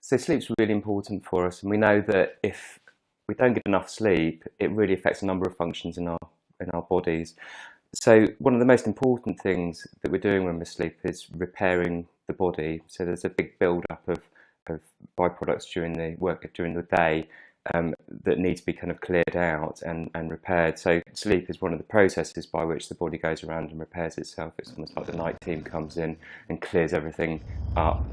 So sleep's really important for us, and we know that if we don't get enough sleep, it really affects a number of functions in our bodies. So one of the most important things that we're doing when we sleep is repairing the body. So there's a big build-up of byproducts during the day that need to be kind of cleared out and repaired. So sleep is one of the processes by which the body goes around and repairs itself. It's almost like the night team comes in and clears everything up.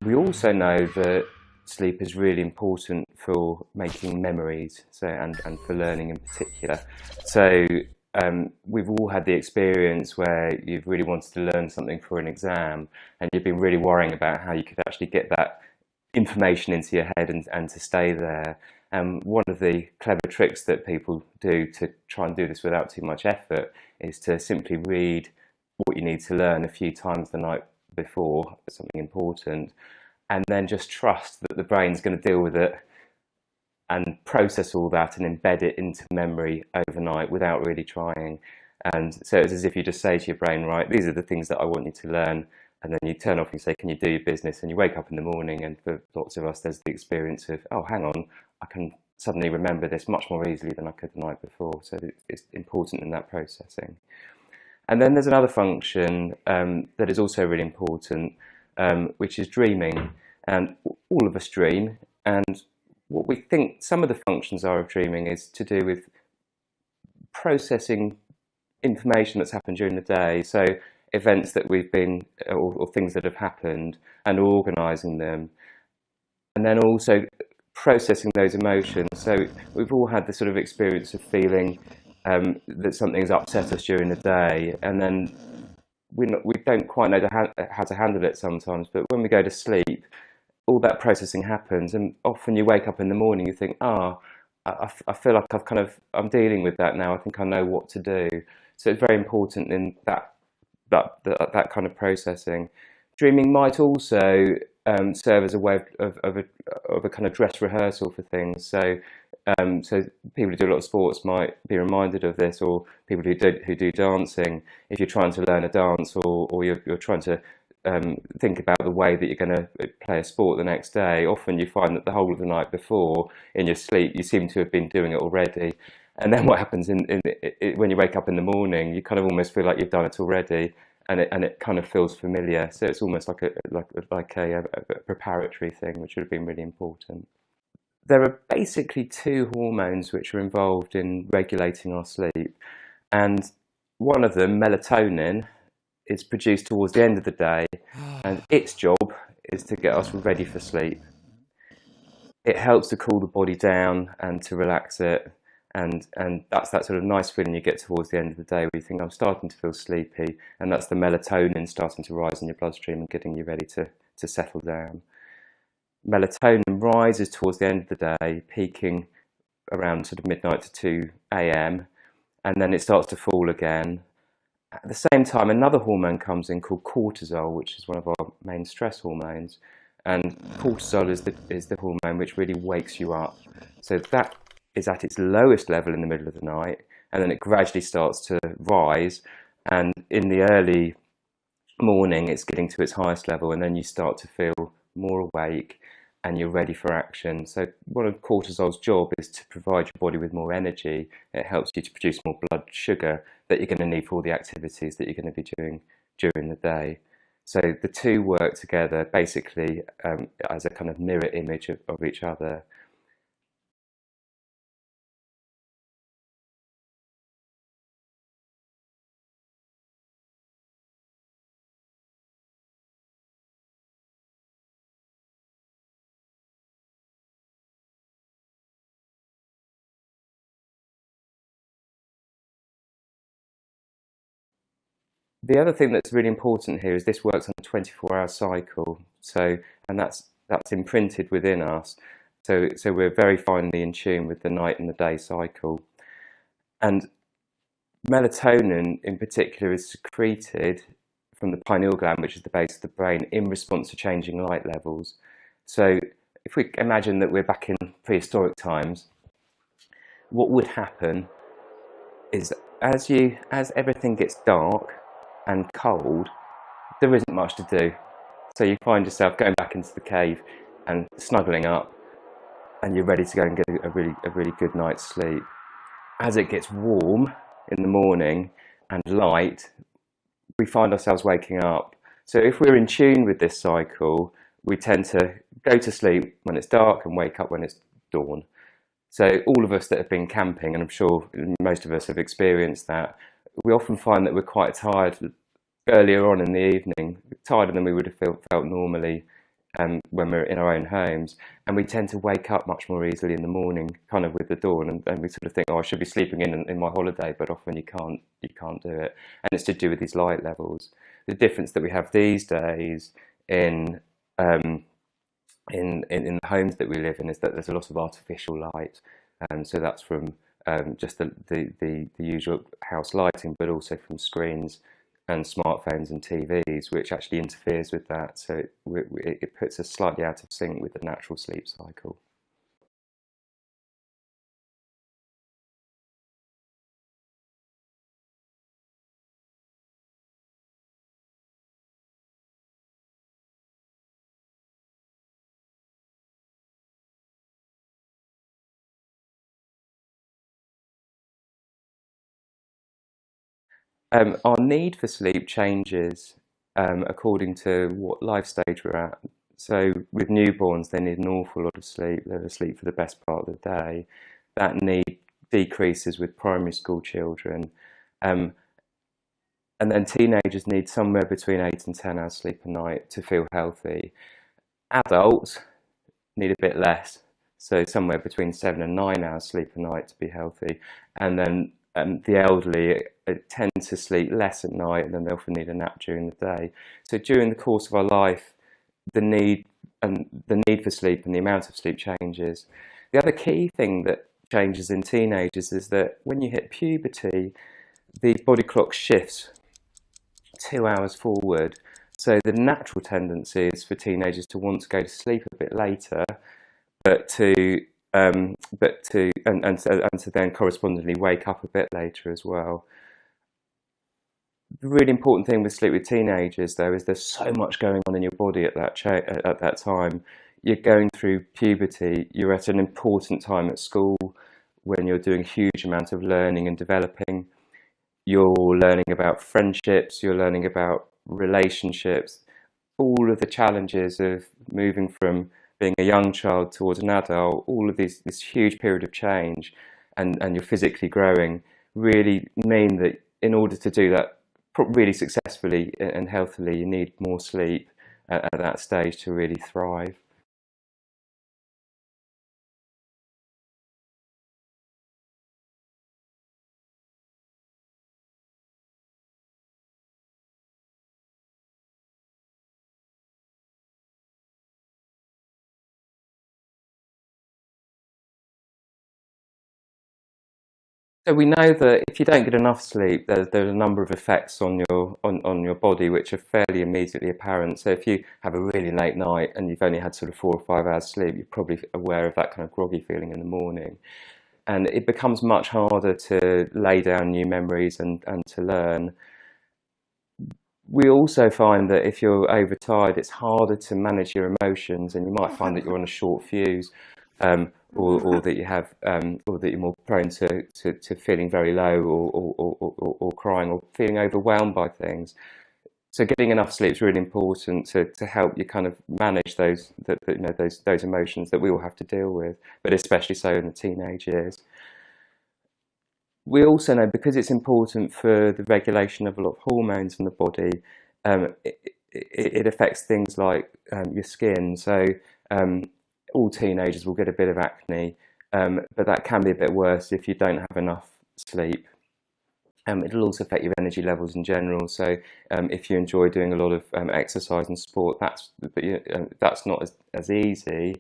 We also know that sleep is really important for making memories, and for learning in particular. So we've all had the experience where you've really wanted to learn something for an exam and you've been really worrying about how you could actually get that information into your head and to stay there. And one of the clever tricks that people do to try and do this without too much effort is to simply read what you need to learn a few times the night before, something important, and then just trust that the brain's going to deal with it and process all that and embed it into memory overnight without really trying. And so it's as if you just say to your brain, right, these are the things that I want you to learn, and then you turn off and you say, can you do your business? And you wake up in the morning, and for lots of us there's the experience of, oh, hang on, I can suddenly remember this much more easily than I could the night before. So it's important in that processing. And then there's another function that is also really important, which is dreaming. And all of us dream, and what we think some of the functions are of dreaming is to do with processing information that's happened during the day. So events that we've been, or things that have happened, and organising them. And then also processing those emotions. So we've all had the sort of experience of feeling that something's upset us during the day, and then we don't quite know how to handle it sometimes. But when we go to sleep, all that processing happens, and often you wake up in the morning, you think, I feel like I'm dealing with that now. I think I know what to do. So it's very important in that kind of processing. Dreaming might also serve as a way of a kind of dress rehearsal for things. So people who do a lot of sports might be reminded of this, or people who do dancing. If you're trying to learn a dance, or you're trying to think about the way that you're going to play a sport the next day, often you find that the whole of the night before, in your sleep, you seem to have been doing it already. And then what happens when you wake up in the morning, you kind of almost feel like you've done it already, and it kind of feels familiar. So it's almost like a preparatory thing, which would have been really important. There are basically two hormones which are involved in regulating our sleep, and one of them, melatonin, is produced towards the end of the day, and its job is to get us ready for sleep. It helps to cool the body down and to relax it, and that's that sort of nice feeling you get towards the end of the day where you think, I'm starting to feel sleepy, and that's the melatonin starting to rise in your bloodstream and getting you ready to settle down. Melatonin rises towards the end of the day, peaking around sort of midnight to 2 a.m, and then it starts to fall again. At the same time, another hormone comes in called cortisol, which is one of our main stress hormones. And cortisol is the hormone which really wakes you up. So that is at its lowest level in the middle of the night, and then it gradually starts to rise. And in the early morning, it's getting to its highest level, and then you start to feel more awake and you're ready for action. So one of cortisol's job is to provide your body with more energy. It helps you to produce more blood sugar that you're going to need for all the activities that you're going to be doing during the day. So the two work together basically as a kind of mirror image of each other. The other thing that's really important here is this works on a 24-hour cycle. So, and that's imprinted within us. So we're very finely in tune with the night and the day cycle. And melatonin in particular is secreted from the pineal gland, which is the base of the brain, in response to changing light levels. So if we imagine that we're back in prehistoric times, what would happen is as everything gets dark and cold, there isn't much to do. So you find yourself going back into the cave, and snuggling up, and you're ready to go and get a really good night's sleep. As it gets warm in the morning and light, we find ourselves waking up. So if we're in tune with this cycle, we tend to go to sleep when it's dark and wake up when it's dawn. So all of us that have been camping, and I'm sure most of us have experienced that, we often find that we're quite tired earlier on in the evening, tighter than we would have felt normally when we're in our own homes, and we tend to wake up much more easily in the morning, kind of with the dawn, and we sort of think, oh, I should be sleeping in my holiday, but often you can't do it, and it's to do with these light levels. The difference that we have these days in the homes that we live in is that there's a lot of artificial light, so that's from just the usual house lighting, but also from screens and smartphones and TVs, which actually interferes with that. So it puts us slightly out of sync with the natural sleep cycle. Our need for sleep changes according to what life stage we're at. So with newborns, they need an awful lot of sleep. They're asleep for the best part of the day. That need decreases with primary school children. Um, and then teenagers need somewhere between 8 and 10 hours sleep a night to feel healthy. Adults need a bit less, so somewhere between 7 and 9 hours sleep a night to be healthy. And then the elderly tend to sleep less at night, and then they often need a nap during the day. So during the course of our life, the need for sleep and the amount of sleep changes. The other key thing that changes in teenagers is that when you hit puberty, the body clock shifts 2 hours forward. So the natural tendency is for teenagers to want to go to sleep a bit later, but to then correspondingly wake up a bit later as well. The really important thing with sleep with teenagers, though, is there's so much going on in your body at that time. You're going through puberty. You're at an important time at school when you're doing a huge amount of learning and developing. You're learning about friendships. You're learning about relationships. All of the challenges of moving from being a young child towards an adult, all of this huge period of change, and you're physically growing, really mean that in order to do that really successfully and healthily, you need more sleep at that stage to really thrive. So we know that if you don't get enough sleep, there's a number of effects on your body which are fairly immediately apparent. So if you have a really late night and you've only had sort of 4 or 5 hours sleep, you're probably aware of that kind of groggy feeling in the morning. And it becomes much harder to lay down new memories and to learn. We also find that if you're overtired, it's harder to manage your emotions, and you might find that you're on a short fuse, or that you have, or that you're more prone to feeling very low, or crying, or feeling overwhelmed by things. So getting enough sleep is really important to help you kind of manage those emotions that we all have to deal with, but especially so in the teenage years. We also know, because it's important for the regulation of a lot of hormones in the body, it affects things like your skin. So all teenagers will get a bit of acne, but that can be a bit worse if you don't have enough sleep. It'll also affect your energy levels in general. So if you enjoy doing a lot of exercise and sport, that's not as easy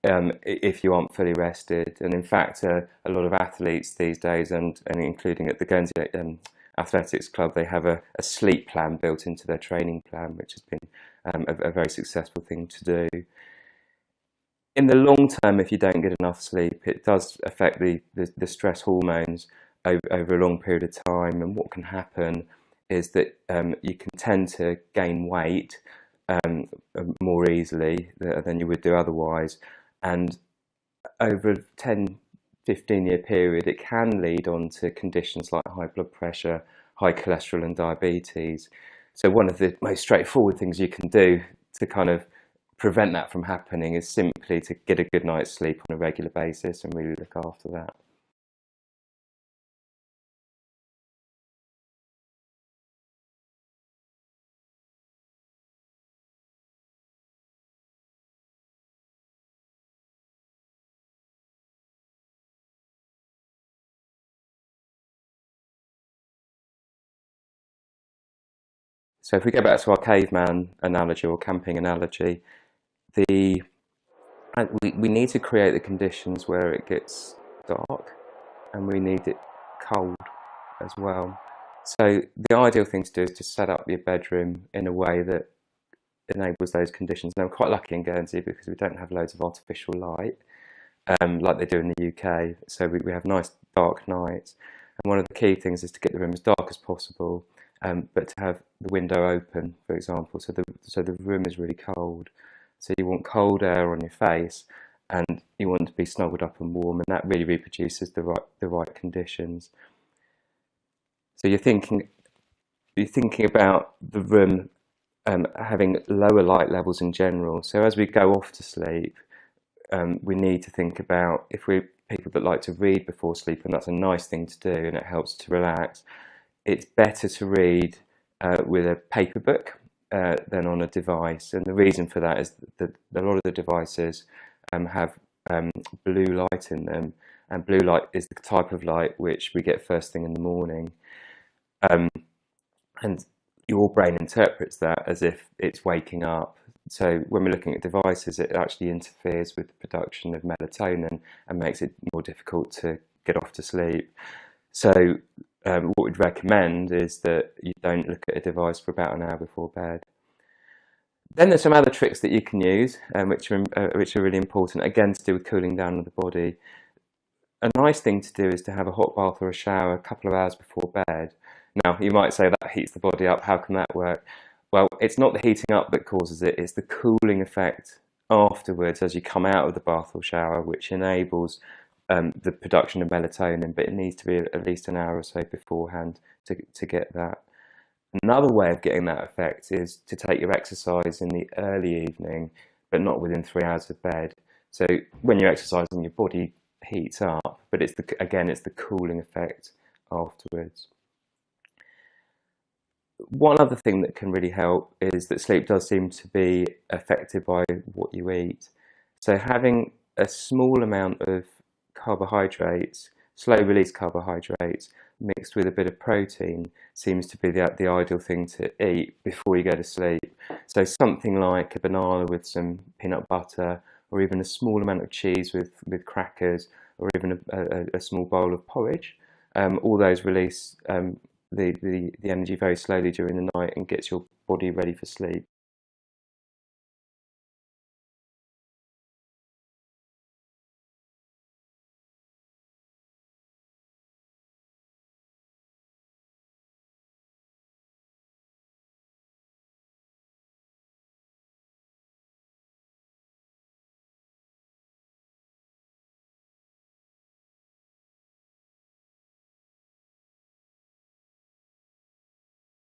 if you aren't fully rested. And in fact, a lot of athletes these days, and including at the Guernsey Athletics Club, they have a sleep plan built into their training plan, which has been a very successful thing to do. In the long term, if you don't get enough sleep, it does affect the stress hormones over a long period of time. And what can happen is that you can tend to gain weight, more easily than you would do otherwise. And over a 10-15 year period, it can lead on to conditions like high blood pressure, high cholesterol, and diabetes. So one of the most straightforward things you can do to kind of prevent that from happening is simply to get a good night's sleep on a regular basis and really look after that. So if we go back to our caveman analogy or camping analogy, the we need to create the conditions where it gets dark, and we need it cold as well. So the ideal thing to do is to set up your bedroom in a way that enables those conditions. Now, we're quite lucky in Guernsey because we don't have loads of artificial light like they do in the UK. So we have nice dark nights. And one of the key things is to get the room as dark as possible, but to have the window open, for example, so the room is really cold. So you want cold air on your face, and you want to be snuggled up and warm, and that really reproduces the right conditions. So you're thinking about the room having lower light levels in general. So as we go off to sleep, we need to think about, if we're people that like to read before sleep, and that's a nice thing to do and it helps to relax, it's better to read with a paper book than on a device. And the reason for that is that a lot of the devices have blue light in them, and blue light is the type of light which we get first thing in the morning. Um, and your brain interprets that as if it's waking up. So when we're looking at devices, it actually interferes with the production of melatonin and makes it more difficult to get off to sleep. So what we'd recommend is that you don't look at a device for about an hour before bed. Then there's some other tricks that you can use, which are really important, again to do with cooling down of the body. A nice thing to do is to have a hot bath or a shower a couple of hours before bed. Now, you might say that heats the body up. How can that work? Well, it's not the heating up that causes it, it's the cooling effect afterwards as you come out of the bath or shower, which enables the production of melatonin, but it needs to be at least an hour or so beforehand to get that. Another way of getting that effect is to take your exercise in the early evening, but not within 3 hours of bed. So when you're exercising, your body heats up, but it's the cooling effect afterwards. One other thing that can really help is that sleep does seem to be affected by what you eat. So having a small amount of carbohydrates, slow release carbohydrates, mixed with a bit of protein seems to be the ideal thing to eat before you go to sleep. So something like a banana with some peanut butter, or even a small amount of cheese with crackers, or even a small bowl of porridge. All those release the energy very slowly during the night and gets your body ready for sleep.